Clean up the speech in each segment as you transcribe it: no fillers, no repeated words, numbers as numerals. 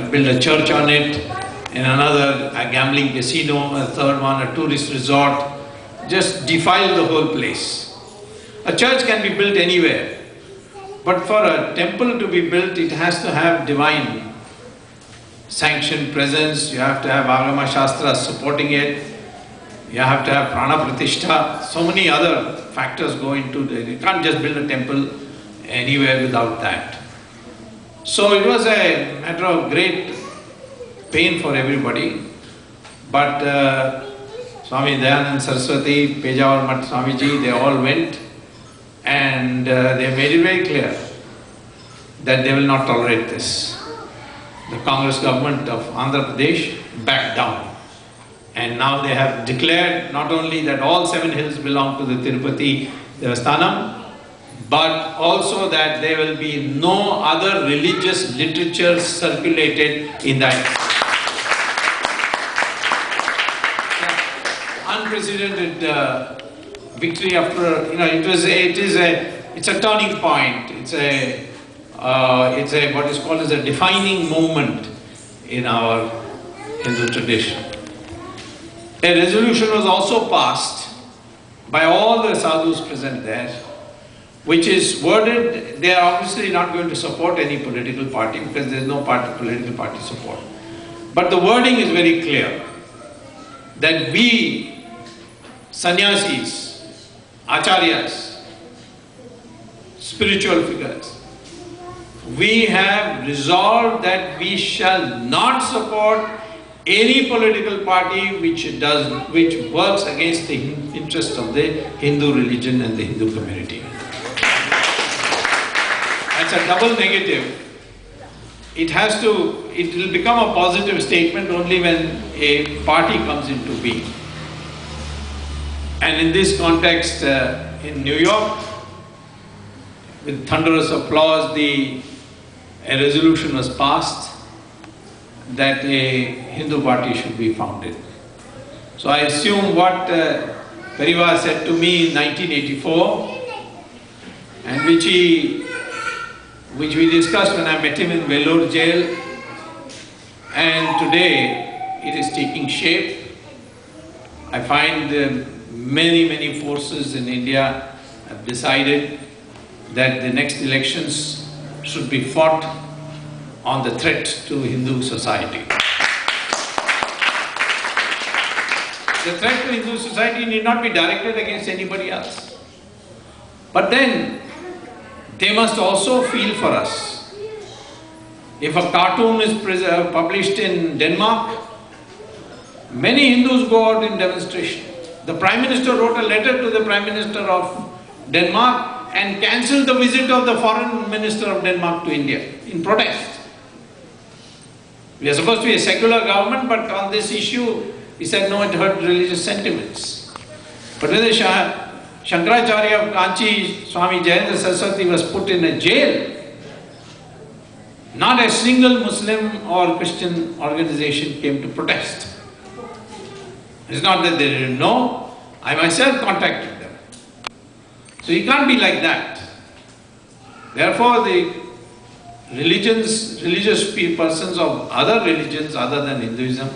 build a church on it, and another a gambling casino, a third one a tourist resort, just defile the whole place. A church can be built anywhere, but for a temple to be built, it has to have divine sanctioned presence, you have to have Agama Shastras supporting it, you have to have Prana Pratishtha, so many other factors go into it. You can't just build a temple anywhere without that. So it was a matter of great pain for everybody, but Swami Dayanand Saraswati, Pejawar Mat Swamiji, they all went and they made it very clear that they will not tolerate this. The Congress government of Andhra Pradesh backed down, and now they have declared not only that all 7 hills belong to the Tirupati Devasthanam, but also that there will be no other religious literature circulated in that. Unprecedented victory after, it's a turning point. It's a what is called as a defining moment in our Hindu tradition. A resolution was also passed by all the sadhus present there, which is worded, they are obviously not going to support any political party because there is no political party support. But the wording is very clear that we, sannyasis, acharyas, spiritual figures, we have resolved that we shall not support any political party which works against the interests of the Hindu religion and the Hindu community. That's a double negative. It will become a positive statement only when a party comes into being. And in this context, in New York, with thunderous applause, a resolution was passed that a Hindu party should be founded. So I assume what Parivar said to me in 1984, and which we discussed when I met him in Vellore jail, and today it is taking shape. I find many forces in India have decided that the next elections should be fought on the threat to Hindu society. The threat to Hindu society need not be directed against anybody else. But then, they must also feel for us. If a cartoon is published in Denmark, many Hindus go out in demonstration. The Prime Minister wrote a letter to the Prime Minister of Denmark and cancelled the visit of the Foreign Minister of Denmark to India in protest. We are supposed to be a secular government, but on this issue, he said no, it hurt religious sentiments. But when the Shankaracharya of Kanchi, Swami Jayanthi Saraswati, was put in a jail, not a single Muslim or Christian organization came to protest. It's not that they didn't know, I myself contacted them. So you can't be like that. Therefore, the religious persons of other religions other than Hinduism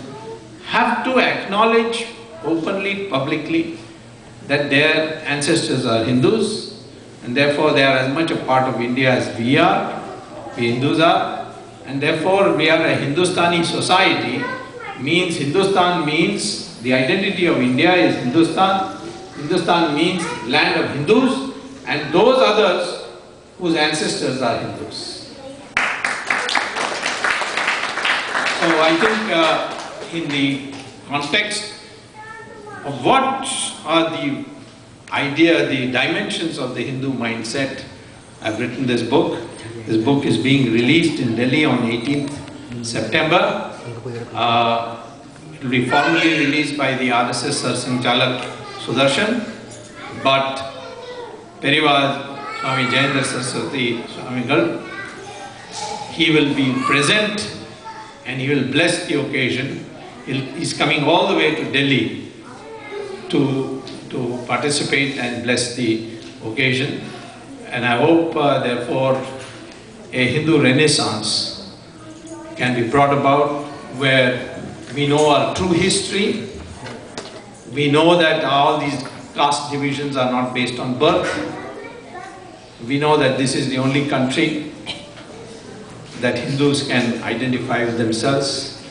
have to acknowledge openly, publicly, that their ancestors are Hindus, and therefore they are as much a part of India as we are, we Hindus are, and therefore we are a Hindustani society. Hindustan means the identity of India is Hindustan. Hindustan means land of Hindus, and those others whose ancestors are Hindus. So I think in the context of what are the dimensions of the Hindu mindset, I've written this book. This book is being released in Delhi on 18th September. It will be formally released by the RSS Sarsanchalak Sudarshan, but Parivar Swami Jayendra Saraswati Swamigal, he will be present and he will bless the occasion. He's coming all the way to Delhi to participate and bless the occasion. And I hope, therefore, a Hindu renaissance can be brought about, where we know our true history, we know that all these caste divisions are not based on birth, we know that this is the only country that Hindus can identify with themselves.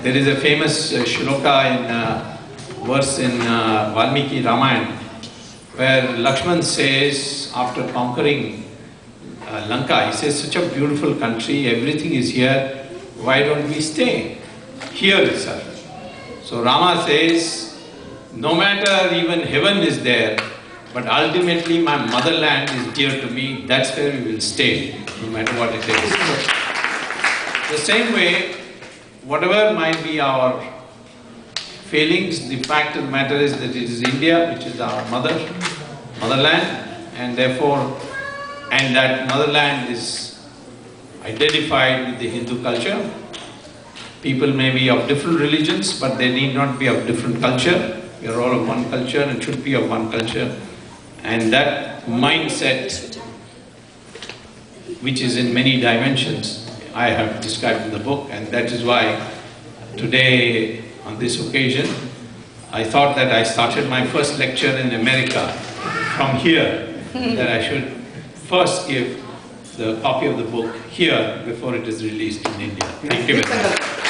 There is a famous shloka in verse in Valmiki Ramayana, where Lakshman says, after conquering Lanka, he says, such a beautiful country, everything is here, why don't we stay here itself? So Rama says, no matter even heaven is there, but ultimately my motherland is dear to me, that's where we will stay, no matter what it is. The same way, whatever might be our failings, the fact of the matter is that it is India, which is our motherland, and therefore, and that motherland is identified with the Hindu culture. People may be of different religions, but they need not be of different culture. We are all of one culture and should be of one culture. And that mindset, which is in many dimensions, I have described in the book, and that is why today, on this occasion, I thought that I started my first lecture in America from here, that I should first give the copy of the book here before it is released in India. Thank you very much.